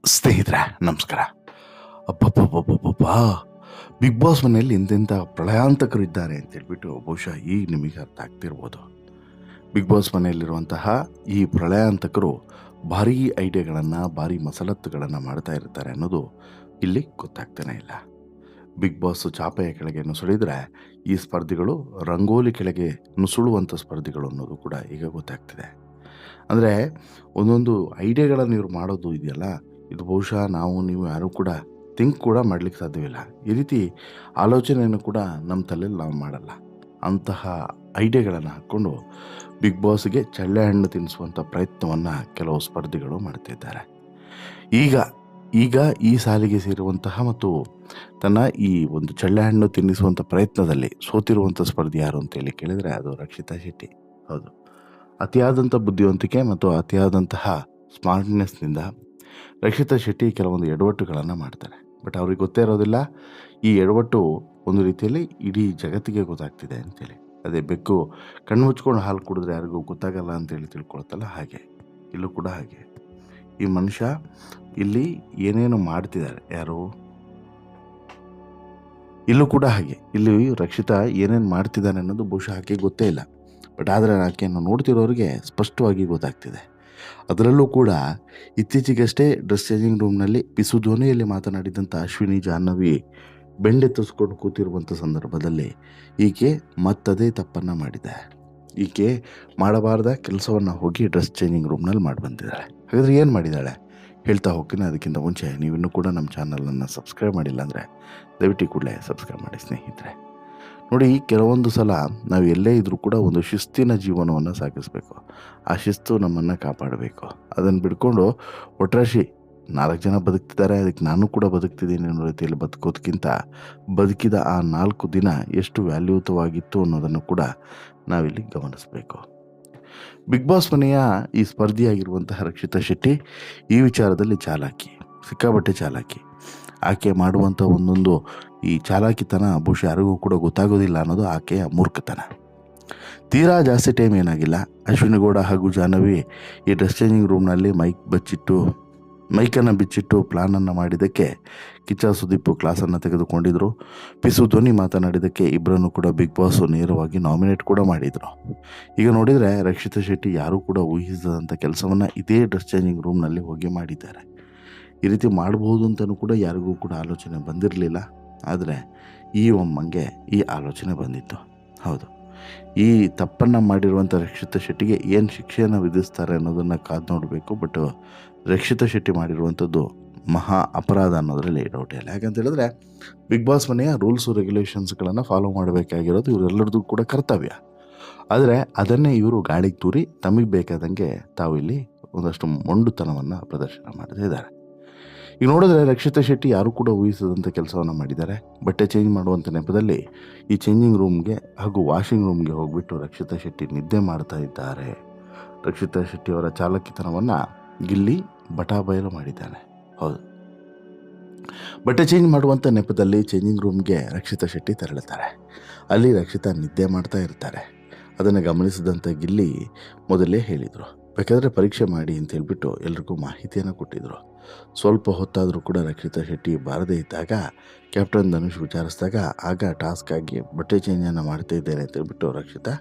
ಸ್ನೇಹಿತರೆ ನಮಸ್ಕಾರ. ಅಪ್ಪಪ್ಪಪ್ಪಪ್ಪಪ್ಪ! Big boss ಮನೆಯಲ್ಲಿ ಇಂತೆಂಥ ಪ್ರಳಯಾಂತಕರು ಇದ್ದಾರೆ ಅಂತ ಹೇಳ್ಬಿಟ್ಟು ಬಹುಶಃ ಈಗ ನಿಮಗೆ ಅರ್ಥ ಆಗ್ತಿರ್ಬೋದು. ಬಿಗ್ ಬಾಸ್ ಮನೆಯಲ್ಲಿರುವಂತಹ ಈ ಪ್ರಳಯಾಂತಕರು ಭಾರೀ ಐಡಿಯಾಗಳನ್ನು, ಭಾರೀ ಮಸಲತ್ತುಗಳನ್ನು ಮಾಡ್ತಾ ಇರ್ತಾರೆ ಅನ್ನೋದು ಇಲ್ಲಿ ಗೊತ್ತಾಗ್ತಾನೆ ಇಲ್ಲ. ಬಿಗ್ ಬಾಸ್ ಚಾಪೆಯ ಕೆಳಗೆ ನುಸುಳಿದ್ರೆ ಈ ಸ್ಪರ್ಧಿಗಳು ರಂಗೋಲಿ ಕೆಳಗೆ ನುಸುಳುವಂಥ ಸ್ಪರ್ಧಿಗಳು ಅನ್ನೋದು ಕೂಡ ಈಗ ಗೊತ್ತಾಗ್ತಿದೆ. ಅಂದರೆ ಒಂದೊಂದು ಐಡಿಯಾಗಳನ್ನು ಇವ್ರು ಮಾಡೋದು ಇದೆಯಲ್ಲ, ಇದು ಬಹುಶಃ ನೀವು ಯಾರೂ ಕೂಡ ಥಿಂಕ್ ಕೂಡ ಮಾಡಲಿಕ್ಕೆ ಸಾಧ್ಯವಿಲ್ಲ. ಈ ರೀತಿ ಆಲೋಚನೆಯನ್ನು ಕೂಡ ನಮ್ಮ ತಲೆಯಲ್ಲಿ ನಾವು ಮಾಡಲ್ಲ. ಅಂತಹ ಐಡಿಯಾಗಳನ್ನು ಹಾಕ್ಕೊಂಡು ಬಿಗ್ ಬಾಸ್ಗೆ ಚಳ್ಳೆ ಹಣ್ಣು ತಿನ್ನಿಸುವಂಥ ಪ್ರಯತ್ನವನ್ನು ಕೆಲವು ಸ್ಪರ್ಧಿಗಳು ಮಾಡ್ತಿದ್ದಾರೆ. ಈಗ ಈಗ ಈ ಸಾಲಿಗೆ ಸೇರುವಂತಹ ಮತ್ತು ತನ್ನ ಈ ಒಂದು ಚಳ್ಳೆ ಹಣ್ಣು ತಿನ್ನಿಸುವಂಥ ಪ್ರಯತ್ನದಲ್ಲಿ ಸೋತಿರುವಂಥ ಸ್ಪರ್ಧಿ ಯಾರು ಅಂತೇಳಿ ಕೇಳಿದರೆ ಅದು ರಕ್ಷಿತಾ ಶೆಟ್ಟಿ. ಹೌದು, ಅತಿಯಾದಂಥ ಬುದ್ಧಿವಂತಿಕೆ ಮತ್ತು ಅತಿಯಾದಂತಹ ಸ್ಮಾರ್ಟ್ನೆಸ್ನಿಂದ ರಕ್ಷಿತಾ ಶೆಟ್ಟಿ ಕೆಲವೊಂದು ಎಡವಟ್ಟುಗಳನ್ನು ಮಾಡ್ತಾರೆ. ಬಟ್ ಅವ್ರಿಗೆ ಗೊತ್ತೇ ಇರೋದಿಲ್ಲ, ಈ ಎಡವಟ್ಟು ಒಂದು ರೀತಿಯಲ್ಲಿ ಇಡೀ ಜಗತ್ತಿಗೆ ಗೊತ್ತಾಗ್ತಿದೆ ಅಂತೇಳಿ. ಅದೇ ಬೆಕ್ಕು ಕಣ್ಣು ಮುಚ್ಕೊಂಡು ಹಾಲು ಕುಡಿದ್ರೆ ಯಾರಿಗೂ ಗೊತ್ತಾಗಲ್ಲ ಅಂತೇಳಿ ತಿಳ್ಕೊಳ್ತಲ್ಲ, ಹಾಗೆ ಇಲ್ಲೂ ಕೂಡ ಹಾಗೆ. ಈ ಮನುಷ್ಯ ಇಲ್ಲಿ ಏನೇನು ಮಾಡ್ತಿದ್ದಾರೆ, ಯಾರು ಇಲ್ಲೂ ಕೂಡ ಹಾಗೆ. ಇಲ್ಲಿ ರಕ್ಷಿತಾ ಏನೇನು ಮಾಡ್ತಿದ್ದಾನೆ ಅನ್ನೋದು ಬಹುಶಃ ಆಕೆ ಗೊತ್ತೇ ಇಲ್ಲ. ಬಟ್ ಆದರೆ ಆಕೆಯನ್ನು ನೋಡ್ತಿರೋರಿಗೆ ಸ್ಪಷ್ಟವಾಗಿ ಗೊತ್ತಾಗ್ತಿದೆ. ಅದರಲ್ಲೂ ಕೂಡ ಇತ್ತೀಚೆಗಷ್ಟೇ ಡ್ರೆಸ್ ಚೇಂಜಿಂಗ್ ರೂಮ್ನಲ್ಲಿ ಪಿಸು ಧ್ವನಿಯಲ್ಲಿ ಮಾತನಾಡಿದಂಥ ಅಶ್ವಿನಿ ಜಾಹ್ನವಿ ಬೆಂಡೆತ್ತಿಸ್ಕೊಂಡು ಕೂತಿರುವಂಥ ಸಂದರ್ಭದಲ್ಲಿ ಈಕೆ ಮತ್ತದೇ ತಪ್ಪನ್ನು ಮಾಡಿದೆ. ಈಕೆ ಮಾಡಬಾರ್ದ ಕೆಲಸವನ್ನು ಹೋಗಿ ಡ್ರೆಸ್ ಚೇಂಜಿಂಗ್ ರೂಮ್ನಲ್ಲಿ ಮಾಡಿ ಬಂದಿದ್ದಾಳೆ. ಹಾಗಾದರೆ ಏನು ಮಾಡಿದ್ದಾಳೆ ಹೇಳ್ತಾ ಹೋಗ್ತೀನಿ. ಅದಕ್ಕಿಂತ ಮುಂಚೆ ನೀವಿನ್ನೂ ಕೂಡ ನಮ್ಮ ಚಾನಲನ್ನು ಸಬ್ಸ್ಕ್ರೈಬ್ ಮಾಡಿಲ್ಲ ಅಂದರೆ ದಯವಿಟ್ಟು ಕೂಡಲೇ ಸಬ್ಸ್ಕ್ರೈಬ್ ಮಾಡಿ ಸ್ನೇಹಿತರೆ. ನೋಡಿ, ಕೆಲವೊಂದು ಸಲ ನಾವು ಎಲ್ಲೇ ಇದ್ದರೂ ಕೂಡ ಒಂದು ಶಿಸ್ತಿನ ಜೀವನವನ್ನು ಸಾಗಿಸಬೇಕು. ಆ ಶಿಸ್ತು ನಮ್ಮನ್ನು ಕಾಪಾಡಬೇಕು. ಅದನ್ನು ಬಿಡ್ಕೊಂಡು ಒಟ್ರಾಶಿ 4 ಜನ ಬದುಕ್ತಿದ್ದಾರೆ, ಅದಕ್ಕೆ ನಾನು ಕೂಡ ಬದುಕ್ತಿದ್ದೀನಿ ಅನ್ನೋ ರೀತಿಯಲ್ಲಿ ಬದುಕೋದಕ್ಕಿಂತ ಬದುಕಿದ ಆ 4 ದಿನ ಎಷ್ಟು ವ್ಯಾಲ್ಯೂತವಾಗಿತ್ತು ಅನ್ನೋದನ್ನು ಕೂಡ ನಾವಿಲ್ಲಿ ಗಮನಿಸಬೇಕು. ಬಿಗ್ ಬಾಸ್ ಮನೆಯ ಈ ಸ್ಪರ್ಧಿಯಾಗಿರುವಂತಹ ರಕ್ಷಿತಾ ಶೆಟ್ಟಿ ಈ ವಿಚಾರದಲ್ಲಿ ಚಾಲಾಕಿ, ಸಿಕ್ಕಾಬಟ್ಟೆ ಚಾಲಾಕಿ. ಆಕೆ ಮಾಡುವಂಥ ಒಂದೊಂದು ಈ ಚಾಲಾಕಿತನ ಬಹುಶಃ ಯಾರಿಗೂ ಕೂಡ ಗೊತ್ತಾಗೋದಿಲ್ಲ ಅನ್ನೋದು ಆಕೆಯ ಮೂರ್ಖತನ. ತೀರಾ ಜಾಸ್ತಿ ಟೈಮ್ ಏನಾಗಿಲ್ಲ, ಅಶ್ವಿನಿ ಗೌಡ ಹಾಗೂ ಜಾಹ್ನವಿ ಈ ಡ್ರೆಸ್ ಚೇಂಜಿಂಗ್ ರೂಮ್ನಲ್ಲಿ ಮೈಕನ್ನು ಬಿಚ್ಚಿಟ್ಟು ಪ್ಲಾನನ್ನು ಮಾಡಿದ್ದಕ್ಕೆ ಕಿಚ್ಚ ಸುದೀಪ್ ಕ್ಲಾಸನ್ನು ತೆಗೆದುಕೊಂಡಿದ್ದರು. ಪಿಸು ಧ್ವನಿ ಮಾತನಾಡಿದ್ದಕ್ಕೆ ಇಬ್ಬರನ್ನು ಕೂಡ ಬಿಗ್ ಬಾಸ್ ನೇರವಾಗಿ ನಾಮಿನೇಟ್ ಕೂಡ ಮಾಡಿದರು. ಈಗ ನೋಡಿದರೆ ರಕ್ಷಿತಾ ಶೆಟ್ಟಿ ಯಾರೂ ಕೂಡ ಊಹಿಸದಂಥ ಕೆಲಸವನ್ನು ಇದೇ ಡ್ರೆಸ್ ಚೇಂಜಿಂಗ್ ರೂಮ್ನಲ್ಲಿ ಹೋಗಿ ಮಾಡಿದ್ದಾರೆ. ಈ ರೀತಿ ಮಾಡ್ಬೋದು ಅಂತಲೂ ಕೂಡ ಯಾರಿಗೂ ಕೂಡ ಆಲೋಚನೆ ಬಂದಿರಲಿಲ್ಲ. ಆದರೆ ಈ ಒಮ್ಮಂಗೆ ಈ ಆಲೋಚನೆ ಬಂದಿತ್ತು. ಹೌದು, ಈ ತಪ್ಪನ್ನು ಮಾಡಿರುವಂಥ ರಕ್ಷಿತಾ ಶೆಟ್ಟಿಗೆ ಏನು ಶಿಕ್ಷೆಯನ್ನು ವಿಧಿಸ್ತಾರೆ ಅನ್ನೋದನ್ನು ಕಾದು ನೋಡಬೇಕು. ಬಟ್ ರಕ್ಷಿತಾ ಶೆಟ್ಟಿ ಮಾಡಿರುವಂಥದ್ದು ಮಹಾ ಅಪರಾಧ ಅನ್ನೋದರಲ್ಲಿ ಡೌಟ್ ಇಲ್ಲ. ಯಾಕಂತ ಹೇಳಿದ್ರೆ ಬಿಗ್ ಬಾಸ್ ಮನೆಯ ರೂಲ್ಸು ರೆಗ್ಯುಲೇಷನ್ಸ್ಗಳನ್ನು ಫಾಲೋ ಮಾಡಬೇಕಾಗಿರೋದು ಇವರೆಲ್ಲರದ್ದು ಕೂಡ ಕರ್ತವ್ಯ. ಆದರೆ ಅದನ್ನೇ ಇವರು ಗಾಳಿಗೆ ತೂರಿ ತಮಗೆ ಬೇಕಾದಂಗೆ ತಾವು ಇಲ್ಲಿ ಒಂದಷ್ಟು ಮೊಂಡುತನವನ್ನು ಪ್ರದರ್ಶನ ಮಾಡ್ತಿದ್ದಾರೆ. ಈಗ ನೋಡಿದ್ರೆ ರಕ್ಷಿತಾ ಶೆಟ್ಟಿ ಯಾರೂ ಕೂಡ ಊಹಿಸದಂಥ ಕೆಲಸವನ್ನು ಮಾಡಿದ್ದಾರೆ. ಬಟ್ಟೆ ಚೇಂಜ್ ಮಾಡುವಂಥ ನೆಪದಲ್ಲಿ ಈ ಚೇಂಜಿಂಗ್ ರೂಮ್ಗೆ ಹಾಗೂ ವಾಷಿಂಗ್ ರೂಮ್ಗೆ ಹೋಗ್ಬಿಟ್ಟು ರಕ್ಷಿತಾ ಶೆಟ್ಟಿ ನಿದ್ದೆ ಮಾಡ್ತಾ ಇದ್ದಾರೆ. ರಕ್ಷಿತಾ ಶೆಟ್ಟಿ ಅವರ ಚಾಲಕಿತನವನ್ನು ಗಿಲ್ಲಿ ಬಟಾಬಯಲು ಮಾಡಿದ್ದಾನೆ. ಹೌದು, ಬಟ್ಟೆ ಚೇಂಜ್ ಮಾಡುವಂಥ ನೆಪದಲ್ಲಿ ಚೇಂಜಿಂಗ್ ರೂಮ್ಗೆ ರಕ್ಷಿತಾ ಶೆಟ್ಟಿ ತೆರಳುತ್ತಾರೆ. ಅಲ್ಲಿ ರಕ್ಷಿತಾ ನಿದ್ದೆ ಮಾಡ್ತಾ ಇರ್ತಾರೆ. ಅದನ್ನು ಗಮನಿಸಿದಂಥ ಗಿಲ್ಲಿ ಮೊದಲೇ ಹೇಳಿದರು, ಬೇಕಾದರೆ ಪರೀಕ್ಷೆ ಮಾಡಿ ಅಂತ ಹೇಳ್ಬಿಟ್ಟು ಎಲ್ರಿಗೂ ಮಾಹಿತಿಯನ್ನು ಕೊಟ್ಟಿದ್ದರು. ಸ್ವಲ್ಪ ಹೊತ್ತಾದರೂ ಕೂಡ ರಕ್ಷಿತಾ ಶೆಟ್ಟಿ ಬಾರದೇ ಇದ್ದಾಗ ಕ್ಯಾಪ್ಟನ್ ಧನುಷ್ ವಿಚಾರಿಸಿದಾಗ ಆಗ ಟಾಸ್ಕ್ ಆಗಿ ಬಟ್ಟೆ ಚೇಂಜನ್ನು ಮಾಡ್ತಾ ಇದ್ದೇನೆ ಅಂತ ಹೇಳ್ಬಿಟ್ಟು ರಕ್ಷಿತಾ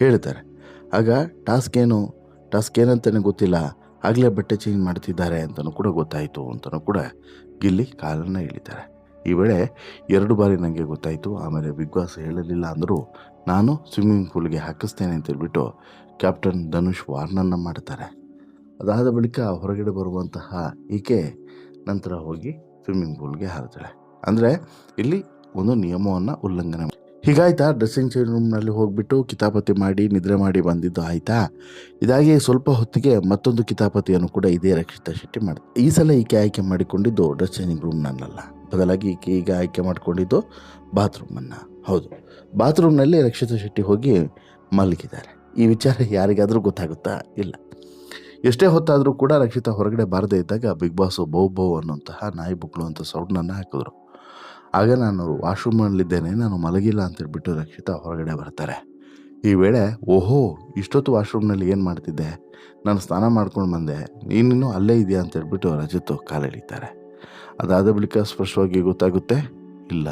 ಹೇಳ್ತಾರೆ. ಆಗ ಟಾಸ್ಕ್ ಏನಂತಲೇ ಗೊತ್ತಿಲ್ಲ, ಆಗಲೇ ಬಟ್ಟೆ ಚೇಂಜ್ ಮಾಡ್ತಿದ್ದಾರೆ ಅಂತಲೂ ಕೂಡ ಗೊತ್ತಾಯಿತು ಅಂತಲೂ ಕೂಡ ಗಿಲ್ಲಿ ಕಾಲನ್ನು ಎಳಿತಾರೆ. ಈ ವೇಳೆ 2 ಬಾರಿ ನನಗೆ ಗೊತ್ತಾಯಿತು, ಆಮೇಲೆ ಬಿಗ್ ಬಾಸ್ ಹೇಳಲಿಲ್ಲ ಅಂದರೂ ನಾನು ಸ್ವಿಮ್ಮಿಂಗ್ ಪೂಲ್ಗೆ ಹಾಕಿಸ್ತೇನೆ ಅಂತ ಹೇಳ್ಬಿಟ್ಟು ಕ್ಯಾಪ್ಟನ್ ಧನುಷ್ ವಾರ್ನನ್ನು ಮಾಡ್ತಾರೆ. ಅದಾದ ಬಳಿಕ ಹೊರಗಡೆ ಬರುವಂತಹ ಈಕೆ ನಂತರ ಹೋಗಿ ಸ್ವಿಮ್ಮಿಂಗ್ ಪೂಲ್ಗೆ ಹಾರುತ್ತಾಳೆ. ಅಂದರೆ ಇಲ್ಲಿ ಒಂದು ನಿಯಮವನ್ನು ಉಲ್ಲಂಘನೆ. ಹೀಗಾಯ್ತಾ, ಡ್ರೆಸ್ಸಿಂಗ್ ಚೇಂಜ್ ರೂಮ್ನಲ್ಲಿ ಹೋಗಿಬಿಟ್ಟು ಕಿತಾಪತಿ ಮಾಡಿ ನಿದ್ರೆ ಮಾಡಿ ಬಂದಿದ್ದು ಆಯಿತಾ. ಇದಾಗಿ ಸ್ವಲ್ಪ ಹೊತ್ತಿಗೆ ಮತ್ತೊಂದು ಕಿತಾಪತಿಯನ್ನು ಕೂಡ ಇದೇ ರಕ್ಷಿತಾ ಶೆಟ್ಟಿ ಮಾಡಿದೆ. ಈ ಸಲ ಈಕೆ ಆಯ್ಕೆ ಮಾಡಿಕೊಂಡಿದ್ದು ಡ್ರೆಸ್ ಚೇಂಜಿಂಗ್ ರೂಮ್ನಲ್ಲ, ಬದಲಾಗಿ ಈಕೆ ಈಗ ಆಯ್ಕೆ ಮಾಡಿಕೊಂಡಿದ್ದು ಬಾತ್ರೂಮನ್ನು. ಹೌದು, ಬಾತ್ರೂಮ್ನಲ್ಲಿ ರಕ್ಷಿತಾ ಶೆಟ್ಟಿ ಹೋಗಿ ಮಲಗಿದ್ದಾರೆ. ಈ ವಿಚಾರ ಯಾರಿಗಾದರೂ ಗೊತ್ತಾಗುತ್ತಾ? ಇಲ್ಲ. ಎಷ್ಟೇ ಹೊತ್ತಾದರೂ ಕೂಡ ರಕ್ಷಿತಾ ಹೊರಗಡೆ ಬಾರದೇ ಇದ್ದಾಗ ಬಿಗ್ ಬಾಸ್ ಬೌ ಬೌ ಅನ್ನುವಂತಹ ನಾಯಿ ಬುಕ್ಳುವಂಥ ಸೌಂಡನ್ನು ಹಾಕಿದ್ರು. ಆಗ ನಾನು ವಾಶ್ರೂಮ್ನಲ್ಲಿದ್ದೇನೆ, ನಾನು ಮಲಗಿಲ್ಲ ಅಂತೇಳ್ಬಿಟ್ಟು ರಕ್ಷಿತಾ ಹೊರಗಡೆ ಬರ್ತಾರೆ. ಈ ವೇಳೆ ಓಹೋ ಇಷ್ಟೊತ್ತು ವಾಶ್ರೂಮ್ನಲ್ಲಿ ಏನು ಮಾಡ್ತಿದ್ದೆ, ನಾನು ಸ್ನಾನ ಮಾಡ್ಕೊಂಡು ಬಂದೆ, ನೀನಿನ್ನೂ ಅಲ್ಲೇ ಇದೆಯಾ ಅಂತ ಹೇಳ್ಬಿಟ್ಟು ರಜತ್ ಕಾಲೆಳಿತಾರೆ. ಅದಾದ ಬಳಿಕ ಸ್ಪಷ್ಟವಾಗಿ ಗೊತ್ತಾಗುತ್ತೆ, ಇಲ್ಲ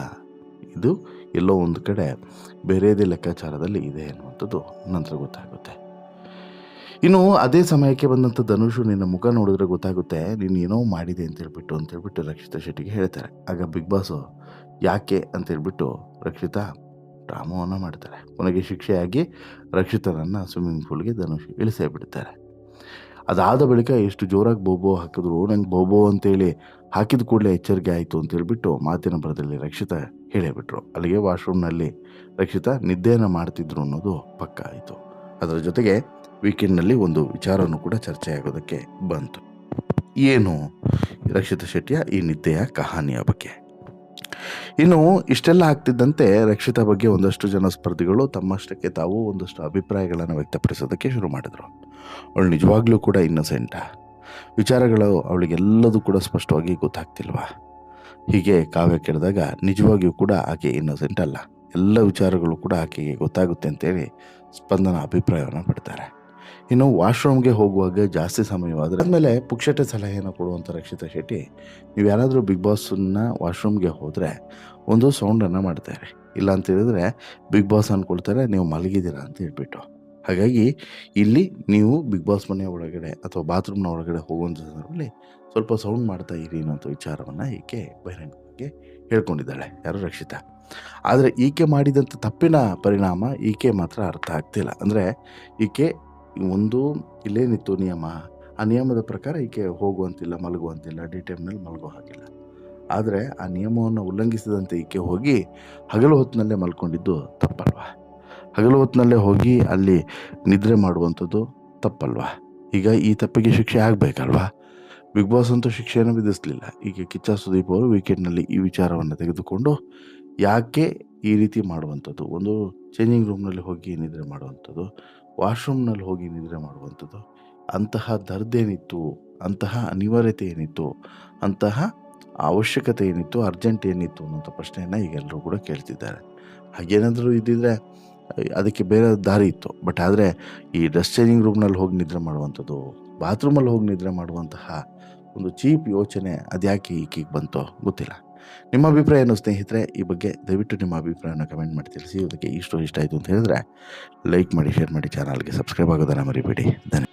ಇದು ಎಲ್ಲೋ ಒಂದು ಕಡೆ ಬೇರೆಯದೇ ಲೆಕ್ಕಾಚಾರದಲ್ಲಿ ಇದೆ ಅನ್ನುವಂಥದ್ದು ನಂತರ ಗೊತ್ತಾಗುತ್ತೆ. ಇನ್ನು ಅದೇ ಸಮಯಕ್ಕೆ ಬಂದಂಥ ಧನುಷು ನಿನ್ನ ಮುಖ ನೋಡಿದ್ರೆ ಗೊತ್ತಾಗುತ್ತೆ ನೀನು ಏನೋ ಮಾಡಿದೆ ಅಂತ ಹೇಳ್ಬಿಟ್ಟು ರಕ್ಷಿತಾ ಶೆಟ್ಟಿಗೆ ಹೇಳ್ತಾರೆ. ಆಗ ಬಿಗ್ ಬಾಸು ಯಾಕೆ ಅಂತ ಹೇಳ್ಬಿಟ್ಟು ರಕ್ಷಿತಾ ಡ್ರಾಮವನ್ನು ಮಾಡ್ತಾರೆ. ಕೊನೆಗೆ ಶಿಕ್ಷೆಯಾಗಿ ರಕ್ಷಿತನನ್ನು ಸ್ವಿಮ್ಮಿಂಗ್ ಪೂಲ್ಗೆ ಧನುಷ್ ಇಳಿಸೇ ಬಿಡ್ತಾರೆ. ಅದಾದ ಬಳಿಕ ಎಷ್ಟು ಜೋರಾಗಿ ಬೋಬೋ ಹಾಕಿದ್ರು, ನಂಗೆ ಬೋಬೋ ಅಂತೇಳಿ ಹಾಕಿದ ಕೂಡಲೇ ಎಚ್ಚರಿಕೆ ಆಯಿತು ಅಂತ ಹೇಳ್ಬಿಟ್ಟು ಮಾತಿನ ಬರದಲ್ಲಿ ರಕ್ಷಿತಾ ಹೇಳಿಬಿಟ್ರು. ಅಲ್ಲಿಗೆ ವಾಶ್ರೂಮ್ನಲ್ಲಿ ರಕ್ಷಿತಾ ನಿದ್ದೆಯನ್ನು ಮಾಡ್ತಿದ್ರು ಅನ್ನೋದು ಪಕ್ಕ ಆಯಿತು. ಅದರ ಜೊತೆಗೆ ವೀಕೆಂಡ್ನಲ್ಲಿ ಒಂದು ವಿಚಾರನೂ ಕೂಡ ಚರ್ಚೆ ಆಗೋದಕ್ಕೆ ಬಂತು. ಏನು ರಕ್ಷಿತಾ ಶೆಟ್ಟಿಯ ಈ ನಿದ್ದೆಯ ಕಹಾನಿಯ ಬಗ್ಗೆ. ಇನ್ನು ಇಷ್ಟೆಲ್ಲ ಆಗ್ತಿದ್ದಂತೆ ರಕ್ಷಿತಾ ಬಗ್ಗೆ ಒಂದಷ್ಟು ಜನ ಸ್ಪರ್ಧಿಗಳು ತಮ್ಮಷ್ಟಕ್ಕೆ ತಾವು ಒಂದಷ್ಟು ಅಭಿಪ್ರಾಯಗಳನ್ನು ವ್ಯಕ್ತಪಡಿಸೋದಕ್ಕೆ ಶುರು ಮಾಡಿದ್ರು. ಅವಳು ನಿಜವಾಗ್ಲೂ ಕೂಡ ಇನ್ನಸೆಂಟಾ, ವಿಚಾರಗಳು ಅವಳಿಗೆಲ್ಲದೂ ಕೂಡ ಸ್ಪಷ್ಟವಾಗಿ ಗೊತ್ತಾಗ್ತಿಲ್ವಾ? ಹೀಗೆ ಕಾವ್ಯ ಕೇಳಿದಾಗ ನಿಜವಾಗಿಯೂ ಕೂಡ ಆಕೆ ಇನ್ನಸೆಂಟ್ ಅಲ್ಲ, ಎಲ್ಲ ವಿಚಾರಗಳು ಕೂಡ ಆಕೆಗೆ ಗೊತ್ತಾಗುತ್ತೆ ಅಂತೇಳಿ ಸ್ಪಂದನ ಅಭಿಪ್ರಾಯವನ್ನು ಪಡ್ತಾರೆ. ಇನ್ನು ವಾಶ್ರೂಮ್ಗೆ ಹೋಗುವಾಗ ಜಾಸ್ತಿ ಸಮಯವಾದರೆ ಆದಮೇಲೆ ಪುಕ್ಷಟೆ ಸಲಹೆಯನ್ನು ಕೊಡುವಂಥ ರಕ್ಷಿತಾ ಶೆಟ್ಟಿ, ನೀವು ಯಾರಾದರೂ ಬಿಗ್ ಬಾಸ್ನ ವಾಶ್ರೂಮ್ಗೆ ಹೋದರೆ ಒಂದು ಸೌಂಡನ್ನು ಮಾಡ್ತಾರೆ, ಇಲ್ಲ ಅಂತ ಹೇಳಿದ್ರೆ ಬಿಗ್ ಬಾಸ್ ಅಂದ್ಕೊಳ್ತಾರೆ ನೀವು ಮಲಗಿದ್ದೀರಾ ಅಂತ ಹೇಳ್ಬಿಟ್ಟು. ಹಾಗಾಗಿ ಇಲ್ಲಿ ನೀವು ಬಿಗ್ ಬಾಸ್ ಮನೆಯ ಒಳಗಡೆ ಅಥವಾ ಬಾತ್ರೂಮ್ನ ಒಳಗಡೆ ಹೋಗುವಂಥ ಸಂದರ್ಭದಲ್ಲಿ ಸ್ವಲ್ಪ ಸೌಂಡ್ ಮಾಡ್ತಾ ಇರಿ ಅನ್ನೋಂಥ ವಿಚಾರವನ್ನು ಈಕೆ ಬಹಿರಂಗವಾಗಿ ಹೇಳ್ಕೊಂಡಿದ್ದಾಳೆ, ಯಾರು ರಕ್ಷಿತಾ. ಆದರೆ ಈಕೆ ಮಾಡಿದಂಥ ತಪ್ಪಿನ ಪರಿಣಾಮ ಈಕೆ ಮಾತ್ರ ಅರ್ಥ ಆಗ್ತಿಲ್ಲ. ಅಂದರೆ ಈಕೆ ಒಂದು ಇಲ್ಲೇನಿತ್ತು ನಿಯಮ, ಆ ನಿಯಮದ ಪ್ರಕಾರ ಈಕೆ ಹೋಗುವಂತಿಲ್ಲ, ಮಲಗುವಂತಿಲ್ಲ, ಡಿ ಟೈಮ್ನಲ್ಲಿ ಮಲಗೋ ಹಾಗಿಲ್ಲ. ಆದರೆ ಆ ನಿಯಮವನ್ನು ಉಲ್ಲಂಘಿಸಿದಂತೆ ಈಕೆ ಹೋಗಿ ಹಗಲು ಹೊತ್ತಿನಲ್ಲೇ ಮಲ್ಕೊಂಡಿದ್ದು ತಪ್ಪಲ್ವಾ? ಹಗಲು ಹೊತ್ತಿನಲ್ಲೇ ಹೋಗಿ ಅಲ್ಲಿ ನಿದ್ರೆ ಮಾಡುವಂಥದ್ದು ತಪ್ಪಲ್ವಾ? ಈಗ ಈ ತಪ್ಪಿಗೆ ಶಿಕ್ಷೆ ಆಗಬೇಕಲ್ವಾ? ಬಿಗ್ ಬಾಸ್ ಅಂತೂ ಶಿಕ್ಷೆಯನ್ನು ವಿಧಿಸಲಿಲ್ಲ. ಈಗ ಕಿಚ್ಚ ಸುದೀಪ್ ಅವರು ವೀಕೆಂಡ್ನಲ್ಲಿ ಈ ವಿಚಾರವನ್ನು ತೆಗೆದುಕೊಂಡು ಯಾಕೆ ಈ ರೀತಿ ಮಾಡುವಂಥದ್ದು, ಒಂದು ಚೇಂಜಿಂಗ್ ರೂಮ್ನಲ್ಲಿ ಹೋಗಿ ನಿದ್ರೆ ಮಾಡುವಂಥದ್ದು, ವಾಶ್ರೂಮ್ನಲ್ಲಿ ಹೋಗಿ ನಿದ್ರೆ ಮಾಡುವಂಥದ್ದು, ಅಂತಹ ದರ್ದೇನಿತ್ತು, ಅಂತಹ ಅನಿವಾರ್ಯತೆ ಏನಿತ್ತು, ಅಂತಹ ಅವಶ್ಯಕತೆ ಏನಿತ್ತು, ಅರ್ಜೆಂಟ್ ಏನಿತ್ತು ಅನ್ನೋಂಥ ಪ್ರಶ್ನೆಯನ್ನು ಈಗ ಎಲ್ಲರೂ ಕೂಡ ಕೇಳ್ತಿದ್ದಾರೆ. ಹಾಗೇನಾದರೂ ಇದ್ದಿದ್ರೆ ಅದಕ್ಕೆ ಬೇರೆ ದಾರಿ ಇತ್ತು. ಬಟ್ ಆದರೆ ಈ ಡ್ರೆಸ್ ಚೇಂಜಿಂಗ್ ರೂಮ್ನಲ್ಲಿ ಹೋಗಿ ನಿದ್ರೆ ಮಾಡುವಂಥದ್ದು, ಬಾತ್ರೂಮಲ್ಲಿ ಹೋಗಿ ನಿದ್ರೆ ಮಾಡುವಂತಹ ಒಂದು ಚೀಪ್ ಯೋಚನೆ ಅದ್ಯಾಕೆ ಈಕೆಗೆ ಬಂತೋ ಗೊತ್ತಿಲ್ಲ. ನಿಮ್ಮ ಅಭಿಪ್ರಾಯ ಏನು ಸ್ನೇಹಿತರೆ? ಈ ಬಗ್ಗೆ ದಯವಿಟ್ಟು ನಿಮ್ಮ ಅಭಿಪ್ರಾಯನ ಕಮೆಂಟ್ ಮಾಡಿ ತಿಳಿಸಿ. ಅದಕ್ಕೆ ಇಷ್ಟ ಆಯಿತು ಅಂತ ಹೇಳಿದ್ರೆ ಲೈಕ್ ಮಾಡಿ, ಶೇರ್ ಮಾಡಿ, ಚಾನಲ್ಗೆ ಸಬ್ಸ್ಕ್ರೈಬ್ ಆಗೋದನ್ನು ಮರಿಬೇಡಿ. ಧನ್ಯವಾದ.